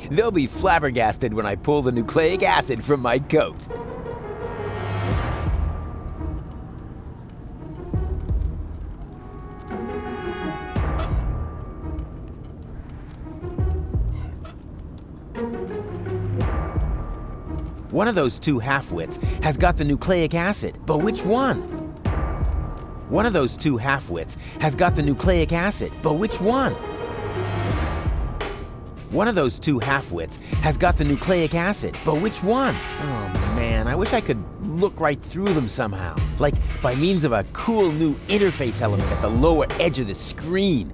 They'll be flabbergasted when I pull the nucleic acid from my coat. One of those two half-wits has got the nucleic acid, but which one? One of those two half-wits has got the nucleic acid, but which one? One of those two half-wits has got the nucleic acid, but which one? Oh man, I wish I could look right through them somehow. Like by means of a cool new interface element at the lower edge of the screen.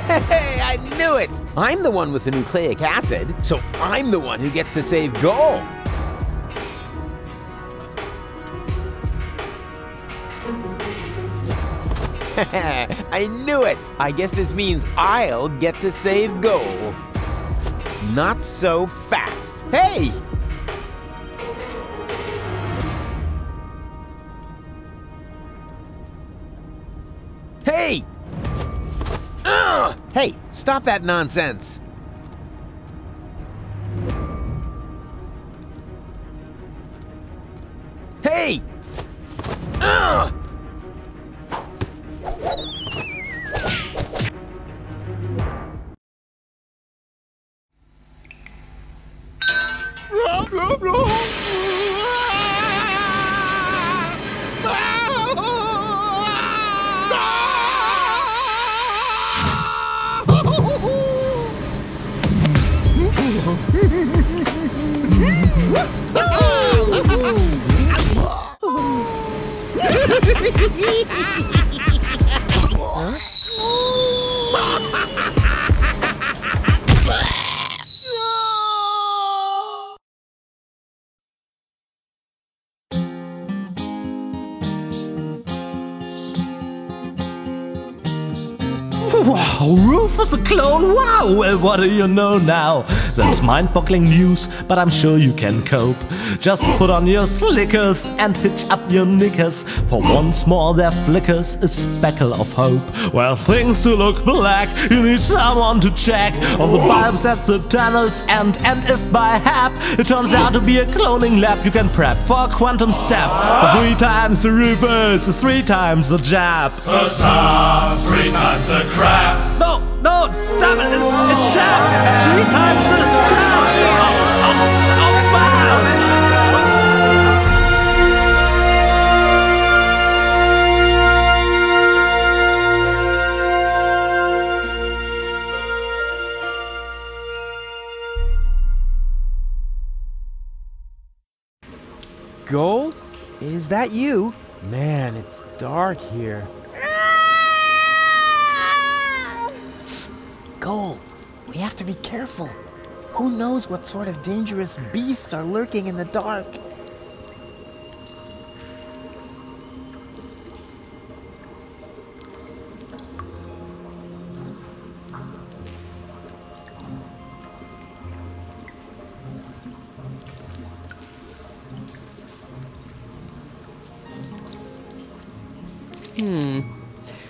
Hey, I knew it! I'm the one with the nucleic acid, so I'm the one who gets to save gold. I knew it! I guess this means I'll get to save gold. Not so fast. Hey! Hey! Hey, stop that nonsense! Hey! Wow, Rufus a clone, wow, well what do you know now? That's mind-boggling news, but I'm sure you can cope. Just put on your slickers and hitch up your knickers, for once more there flickers a speckle of hope. Well, things do look black, you need someone to check all the bulbs at the tunnels, and if by hap it turns out to be a cloning lab, you can prep for a quantum step. For 3 times the Rufus is 3 times the jab. Huzzah! 3 times the crap! No, damn it, it's jab! 3 times the jab! Oh, wow! Gold? Is that you? Man, it's dark here. Gold, we have to be careful. Who knows what sort of dangerous beasts are lurking in the dark?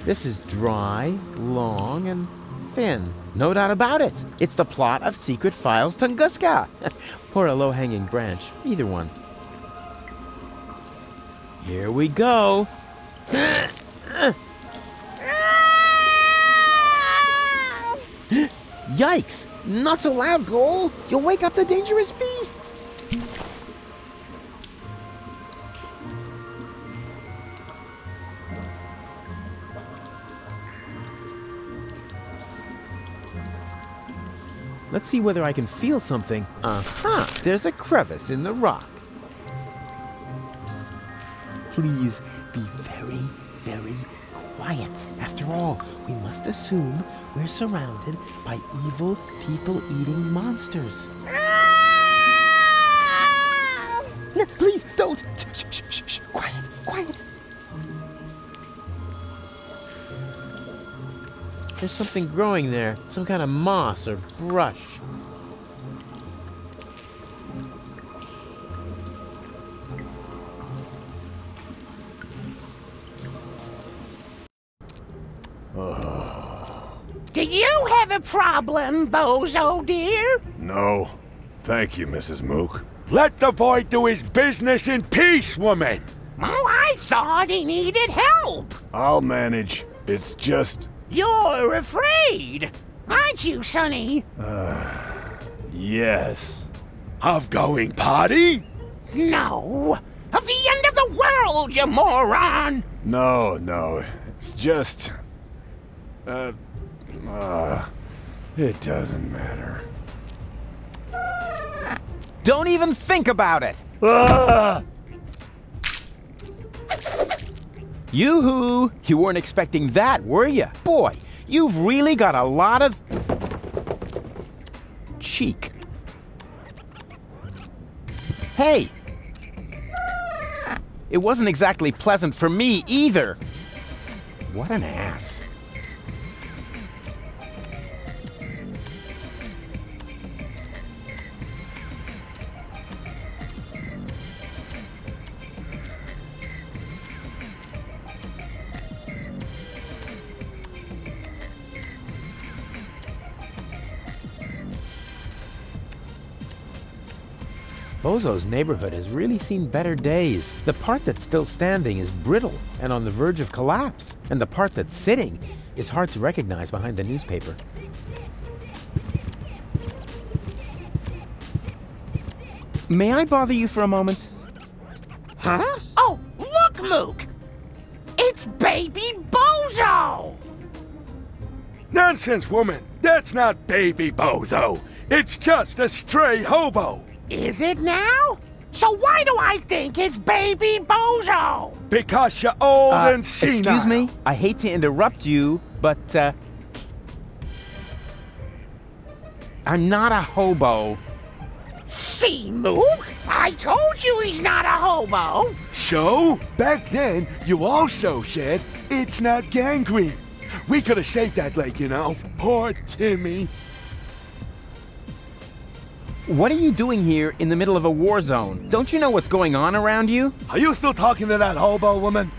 This is dry, long, and thin. No doubt about it. It's the plot of Secret Files Tunguska. Or a low-hanging branch. Either one. Here we go. Yikes! Not so loud, Gold! You'll wake up the dangerous beasts! Let's see whether I can feel something. Uh-huh, there's a crevice in the rock. Please be very, very quiet. After all, we must assume we're surrounded by evil, people-eating monsters. No, please, don't! Shh, shh, shh, shh. Quiet, quiet. There's something growing there, some kind of moss or brush. Do you have a problem, Bozo dear? No. Thank you, Mrs. Mook. Let the boy do his business in peace, woman! Oh, I thought he needed help. I'll manage. It's just... You're afraid, aren't you, Sonny? Yes. Of going party? No. Of the end of the world, you moron! No. It's just... it doesn't matter. Don't even think about it! Yoo-hoo! You weren't expecting that, were you? Boy, you've really got a lot of... cheek. Hey! It wasn't exactly pleasant for me, either. What an ass. Bozo's neighborhood has really seen better days. The part that's still standing is brittle and on the verge of collapse. And the part that's sitting is hard to recognize behind the newspaper. May I bother you for a moment? Huh? Oh, look, Mook! It's Baby Bozo! Nonsense, woman! That's not Baby Bozo! It's just a stray hobo! Is it now? So why do I think it's Baby Bozo? Because you're old and senile. Excuse me? I hate to interrupt you, but, I'm not a hobo. See, Mook? I told you he's not a hobo. So, back then, you also said it's not gangrene. We could have saved that leg, you know. Poor Timmy. What are you doing here in the middle of a war zone? Don't you know what's going on around you? Are you still talking to that hobo woman?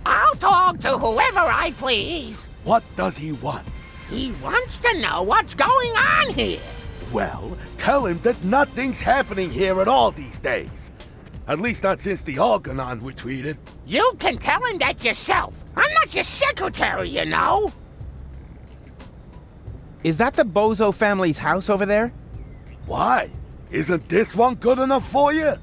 I'll talk to whoever I please. What does he want? He wants to know what's going on here. Well, tell him that nothing's happening here at all these days. At least not since the Algernon retreated. You can tell him that yourself. I'm not your secretary, you know. Is that the Bozo family's house over there? Why? Isn't this one good enough for you?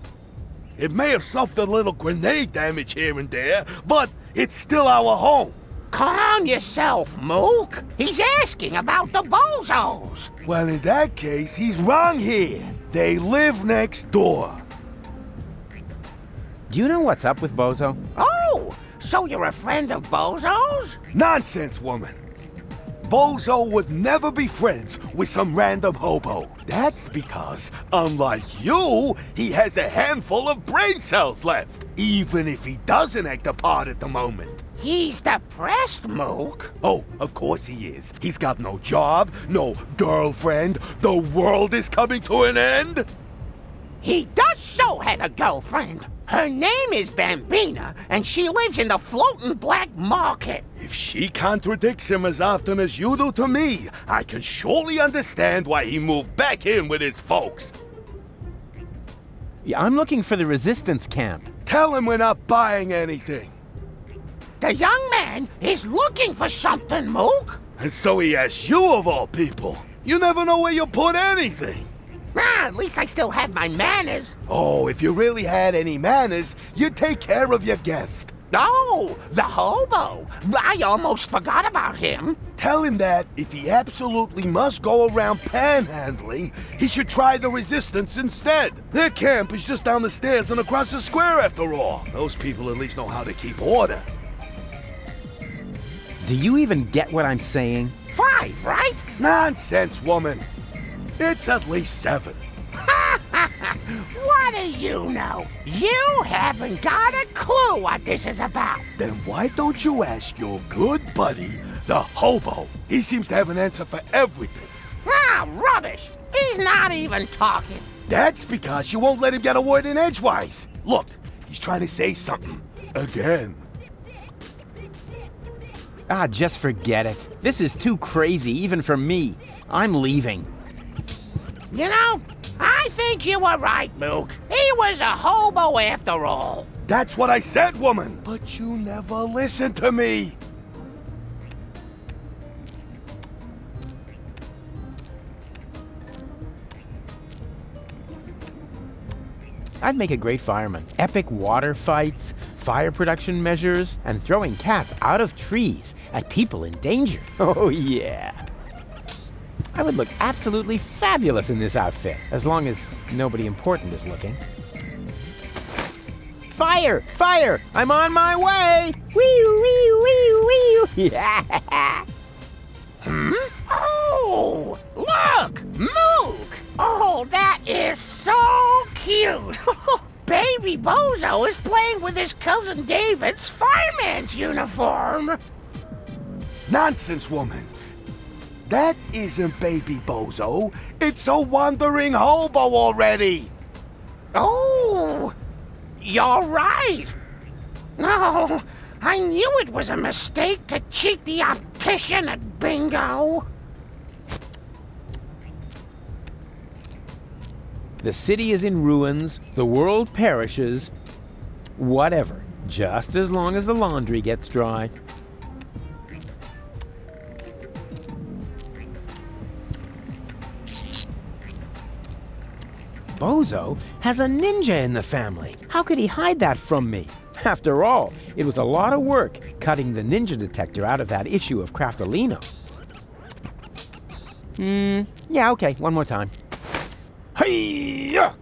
It may have suffered a little grenade damage here and there, but it's still our home. Calm yourself, Mook. He's asking about the Bozos. Well, in that case, he's wrong here. They live next door. Do you know what's up with Bozo? Oh, so you're a friend of Bozo's? Nonsense, woman. Bozo would never be friends with some random hobo. That's because, unlike you, he has a handful of brain cells left, even if he doesn't act a part at the moment. He's depressed, Mook. Oh, of course he is. He's got no job, no girlfriend. The world is coming to an end. He does so have a girlfriend. Her name is Bambina, and she lives in the floating black market. If she contradicts him as often as you do to me, I can surely understand why he moved back in with his folks. Yeah, I'm looking for the resistance camp. Tell him we're not buying anything. The young man is looking for something, Mook. And so he asks you of all people. You never know where you put anything. Ah, at least I still have my manners. Oh, if you really had any manners, you'd take care of your guest. Oh, the hobo. I almost forgot about him. Tell him that if he absolutely must go around panhandling, he should try the resistance instead. Their camp is just down the stairs and across the square after all. Those people at least know how to keep order. Do you even get what I'm saying? 5, right? Nonsense, woman. It's at least 7. What do you know? You haven't got a clue what this is about. Then why don't you ask your good buddy, the hobo? He seems to have an answer for everything. Ah, rubbish. He's not even talking. That's because you won't let him get a word in edgewise. Look, he's trying to say something. Again. Ah, just forget it. This is too crazy, even for me. I'm leaving. You know, I think you were right, Luke. He was a hobo after all. That's what I said, woman. But you never listen to me. I'd make a great fireman. Epic water fights, fire production measures, and throwing cats out of trees at people in danger. Oh, yeah. I would look absolutely fabulous in this outfit, as long as nobody important is looking. Fire! Fire! I'm on my way! Wee-oo, wee-oo, wee-oo, wee-oo! Yeah! Oh, look! Mook! Oh, that is so cute! Baby Bozo is playing with his cousin David's fireman's uniform! Nonsense, woman. That isn't Baby Bozo. It's a wandering hobo already. Oh, you're right. No, I knew it was a mistake to cheat the optician at bingo. The city is in ruins, the world perishes, whatever, just as long as the laundry gets dry. Bozo has a ninja in the family. How could he hide that from me? After all, it was a lot of work cutting the ninja detector out of that issue of Craftolino. Yeah, okay, one more time. Hey-ya!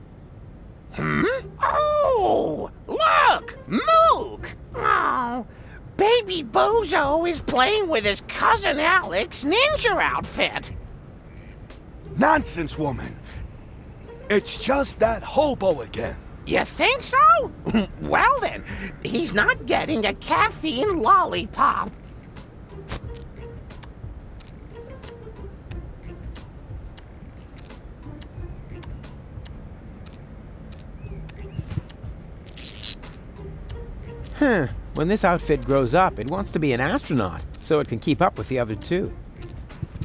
Oh, look, Mook! Oh, Baby Bozo is playing with his cousin Alec's ninja outfit. Nonsense, woman. It's just that hobo again. You think so? Well then, he's not getting a caffeine lollipop. When this outfit grows up, it wants to be an astronaut, so it can keep up with the other two.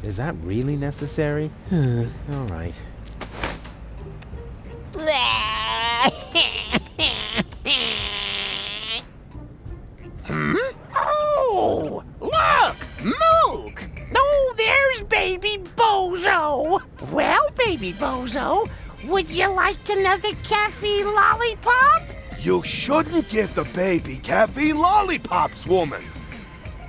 Is that really necessary? All right. Oh, look, Mook! Oh, there's Baby Bozo. Well, Baby Bozo, would you like another caffeine lollipop? You shouldn't give the baby caffeine lollipops, woman.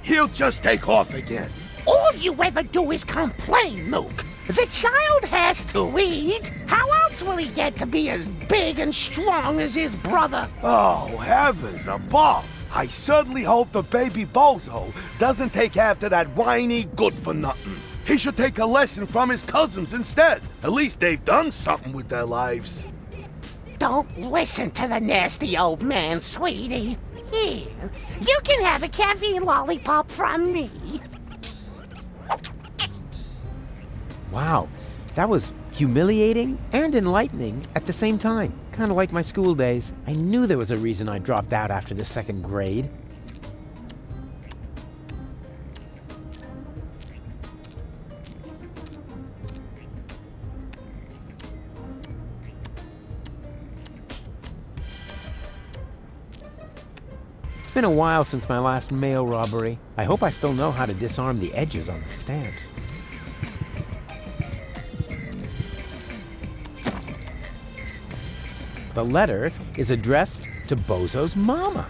He'll just take off again. All you ever do is complain, Mook. The child has to eat. How else will he get to be as big and strong as his brother? Oh, heavens above. I certainly hope the Baby Bozo doesn't take after that whiny good-for-nothing. He should take a lesson from his cousins instead. At least they've done something with their lives. Don't listen to the nasty old man, sweetie. Here, you can have a caffeine lollipop from me. Wow, that was humiliating and enlightening at the same time. Kind of like my school days. I knew there was a reason I dropped out after the 2nd grade. It's been a while since my last mail robbery. I hope I still know how to disarm the edges on the stamps. The letter is addressed to Bozo's mama.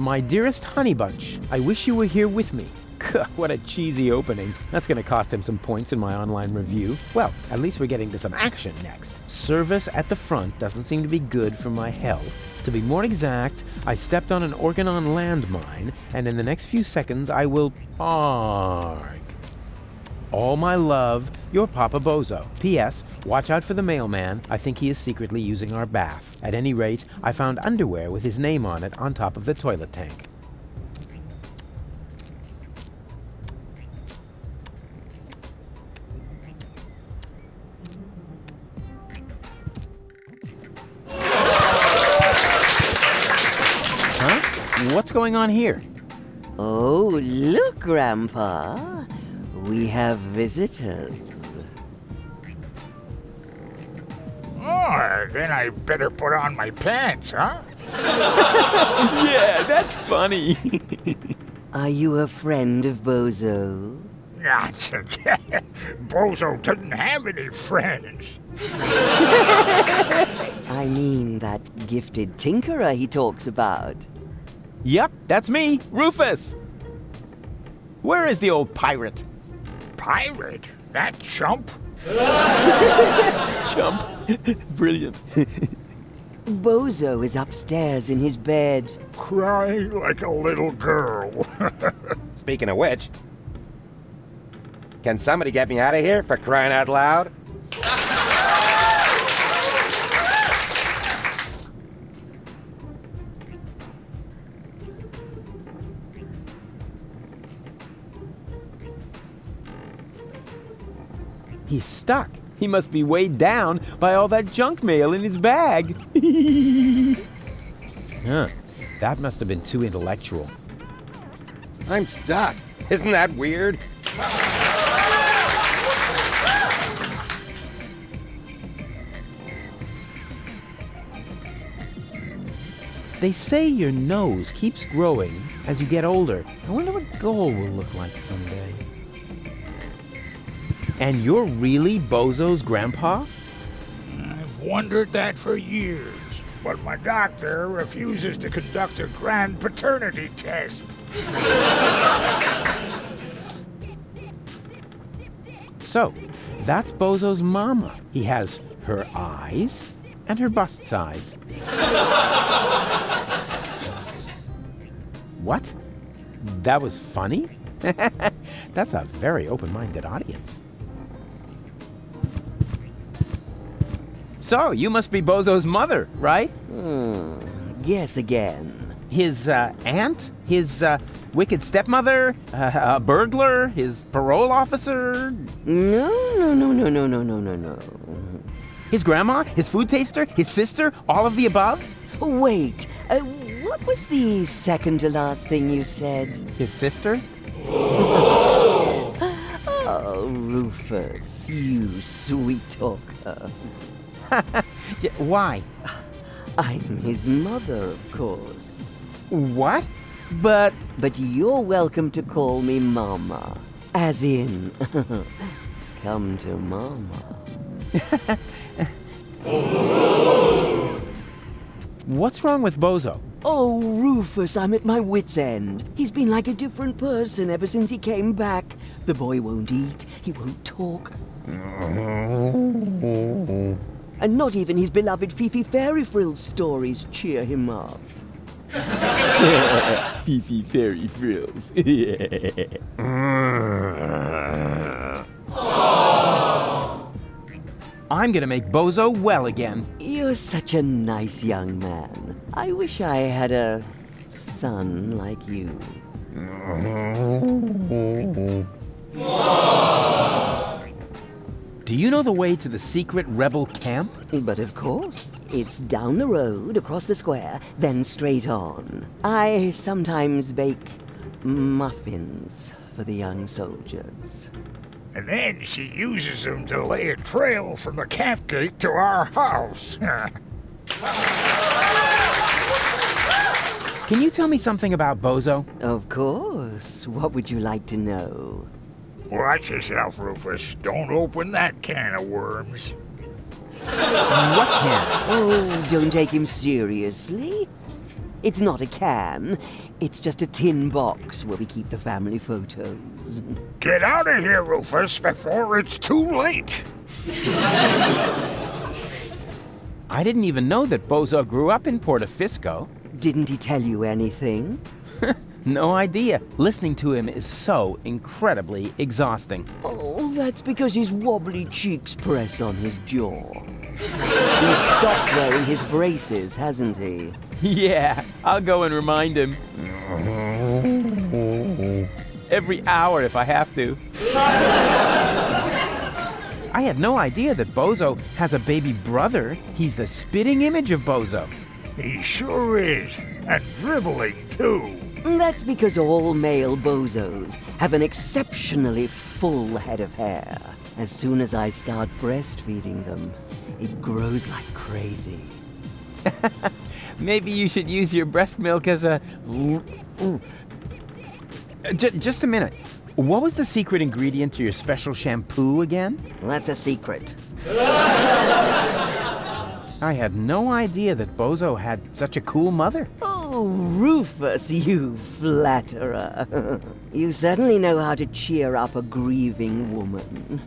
My dearest Honey Bunch, I wish you were here with me. What a cheesy opening. That's gonna cost him some points in my online review. Well, at least we're getting to some action next. Service at the front doesn't seem to be good for my health. To be more exact, I stepped on an Organon landmine, and in the next few seconds I will arg. All my love, your Papa Bozo. P.S. Watch out for the mailman. I think he is secretly using our bath. At any rate, I found underwear with his name on it on top of the toilet tank. Huh? What's going on here? Oh, look, Grandpa. We have visitors. Oh, then I better put on my pants, huh? Yeah, that's funny. Are you a friend of Bozo? Nonsense. Bozo doesn't have any friends. I mean that gifted tinkerer he talks about. Yep, that's me, Rufus. Where is the old pirate? Pirate? That chump? Chump. Brilliant. Bozo is upstairs in his bed. Crying like a little girl. Speaking of which, can somebody get me out of here for crying out loud? He's stuck. He must be weighed down by all that junk mail in his bag. Huh. That must have been too intellectual. I'm stuck. Isn't that weird? They say your nose keeps growing as you get older. I wonder what gold will look like someday. And you're really Bozo's grandpa? I've wondered that for years, but my doctor refuses to conduct a grand paternity test. So, that's Bozo's mama. He has her eyes and her bust size. What? That was funny? That's a very open-minded audience. So, you must be Bozo's mother, right? Guess again. His aunt? His wicked stepmother? A burglar? His parole officer? No. His grandma? His food taster? His sister? All of the above? Wait, what was the second to last thing you said? His sister? Oh, Rufus, you sweet talker. Why? I'm his mother, of course. What? But you're welcome to call me Mama. As in, come to Mama. what's wrong with Bozo? Oh, Rufus, I'm at my wit's end. He's been like a different person ever since he came back. The boy won't eat, he won't talk. And not even his beloved Fifi Fairy Frills stories cheer him up. Fifi Fairy Frills. I'm gonna make Bozo well again. You're such a nice young man. I wish I had a son like you. Do you know the way to the secret rebel camp? But of course, it's down the road, across the square, then straight on. I sometimes bake muffins for the young soldiers. And then she uses them to lay a trail from the camp gate to our house. Can you tell me something about Bozo? Of course. What would you like to know? Watch yourself, Rufus. Don't open that can of worms. What can? Oh, don't take him seriously. It's not a can. It's just a tin box where we keep the family photos. Get out of here, Rufus, before it's too late. I didn't even know that Bozo grew up in Portofisco. Didn't he tell you anything? No idea. Listening to him is so incredibly exhausting. Oh, that's because his wobbly cheeks press on his jaw. He's stopped wearing his braces, hasn't he? Yeah, I'll go and remind him. Every hour if I have to. I had no idea that Bozo has a baby brother. He's the spitting image of Bozo. He sure is, and dribbling too. That's because all male Bozos have an exceptionally full head of hair. As soon as I start breastfeeding them, it grows like crazy. Maybe you should use your breast milk as a... Just a minute. What was the secret ingredient to your special shampoo again? That's a secret. I had no idea that Bozo had such a cool mother. Oh, Rufus, you flatterer. You certainly know how to cheer up a grieving woman.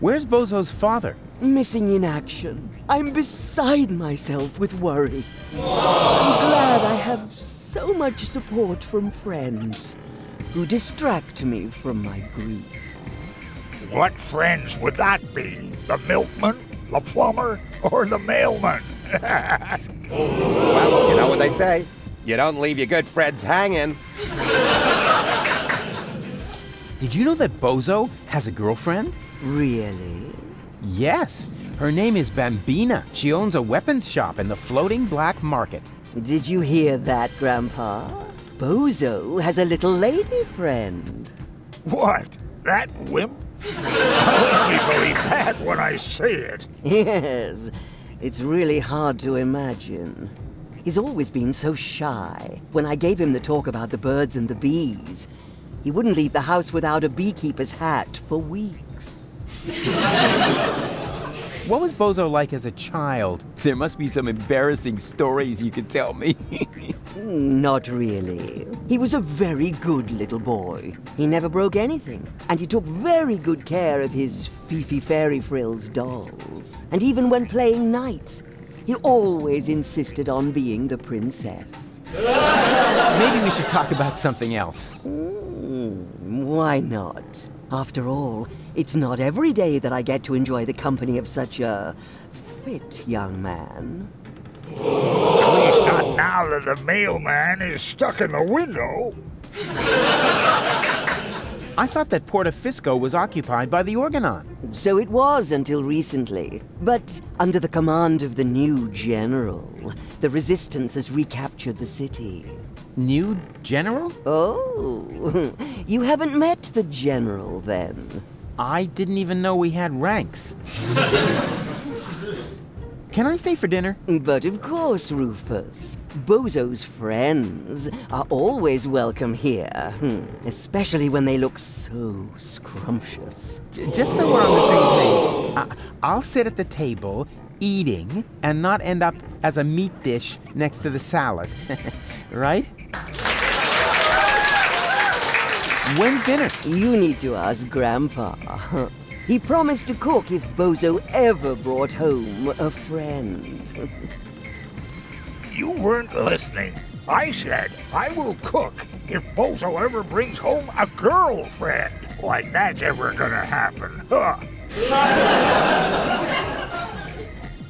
Where's Bozo's father? Missing in action. I'm beside myself with worry. I'm glad I have so much support from friends who distract me from my grief. What friends would that be? The milkman, the plumber, or the mailman? Well, you know what they say. You don't leave your good friends hanging. Did you know that Bozo has a girlfriend? Really? Yes. Her name is Bambina. She owns a weapons shop in the floating black market. Did you hear that, Grandpa? Bozo has a little lady friend. What? That wimp? I'll only believe that when I see it. Yes, it's really hard to imagine. He's always been so shy. When I gave him the talk about the birds and the bees, he wouldn't leave the house without a beekeeper's hat for weeks. What was Bozo like as a child? There must be some embarrassing stories you could tell me. Not really. He was a very good little boy. He never broke anything, and he took very good care of his Fifi Fairy Frills dolls. And even when playing knights, he always insisted on being the princess. Maybe we should talk about something else. Why not? After all, it's not every day that I get to enjoy the company of such a fit young man. At least not now that the mailman is stuck in the window. I thought that Portofisco was occupied by the Organon. So it was until recently. But under the command of the new general, the resistance has recaptured the city. New general? Oh, you haven't met the general then? I didn't even know we had ranks. Can I stay for dinner? But of course, Rufus. Bozo's friends are always welcome here, especially when they look so scrumptious. Just so we're on the same page, I'll sit at the table, eating, and not end up as a meat dish next to the salad. Right? When's dinner? You need to ask Grandpa. He promised to cook if Bozo ever brought home a friend. You weren't listening. I said I will cook if Bozo ever brings home a girlfriend. Like that's ever gonna happen, huh?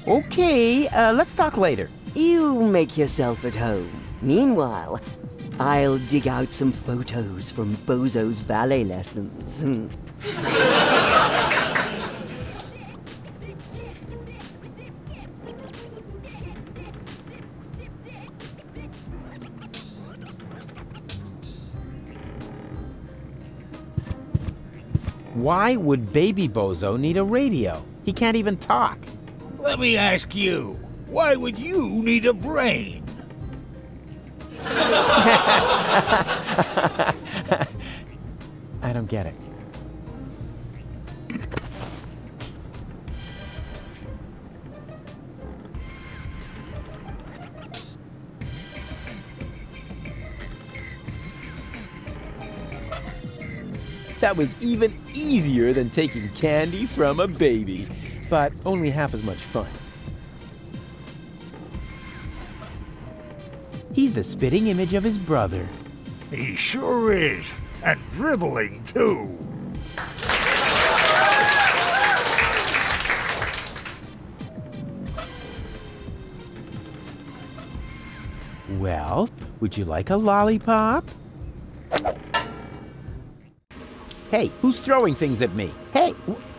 Okay, let's talk later. You make yourself at home. Meanwhile, I'll dig out some photos from Bozo's ballet lessons. Why would baby Bozo need a radio? He can't even talk. Let me ask you, why would you need a brain? I don't get it. That was even easier than taking candy from a baby, but only half as much fun. He's the spitting image of his brother. He sure is. And dribbling, too. Well, would you like a lollipop? Hey, who's throwing things at me? Hey,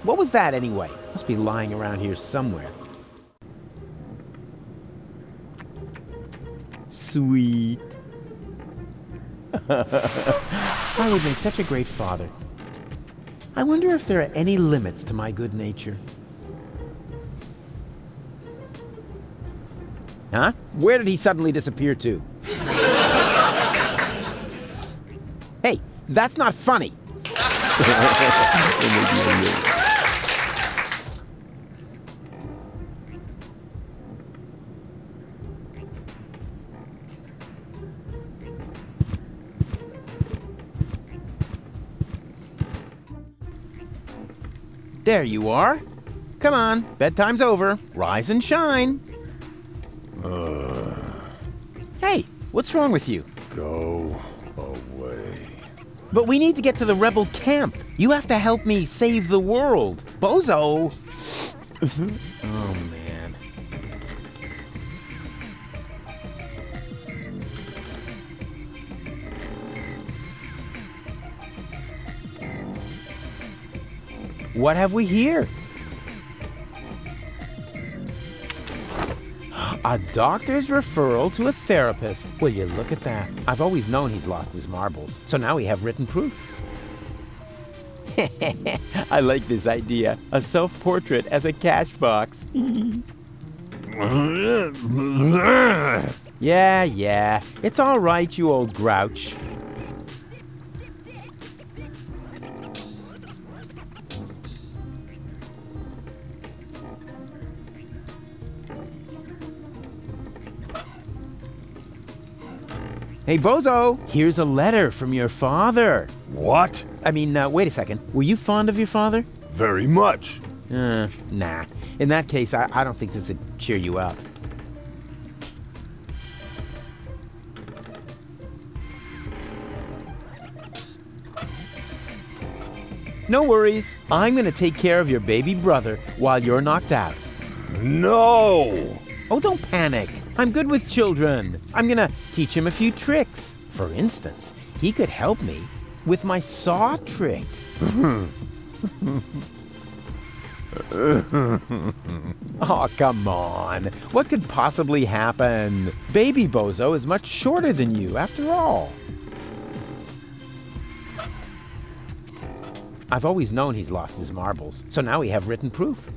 what was that anyway? Must be lying around here somewhere. Sweet. I would make such a great father. I wonder if there are any limits to my good nature. Huh? Where did he suddenly disappear to? Hey, that's not funny. There you are. Come on, bedtime's over. Rise and shine. Hey, what's wrong with you? Go away. But we need to get to the rebel camp. You have to help me save the world. Bozo! Oh, man. What have we here? A doctor's referral to a therapist. Will you look at that? I've always known he's lost his marbles, so now we have written proof. I like this idea. A self-portrait as a cash box. Yeah. It's all right, you old grouch. Hey, Bozo, here's a letter from your father. What? I mean, wait a second. Were you fond of your father? Very much. Nah. In that case, I don't think this would cheer you up. No worries. I'm gonna take care of your baby brother while you're knocked out. No! Oh, don't panic. I'm good with children. I'm gonna teach him a few tricks. For instance, he could help me with my saw trick. Oh, come on. What could possibly happen? Baby Bozo is much shorter than you, after all. I've always known he's lost his marbles, so now we have written proof.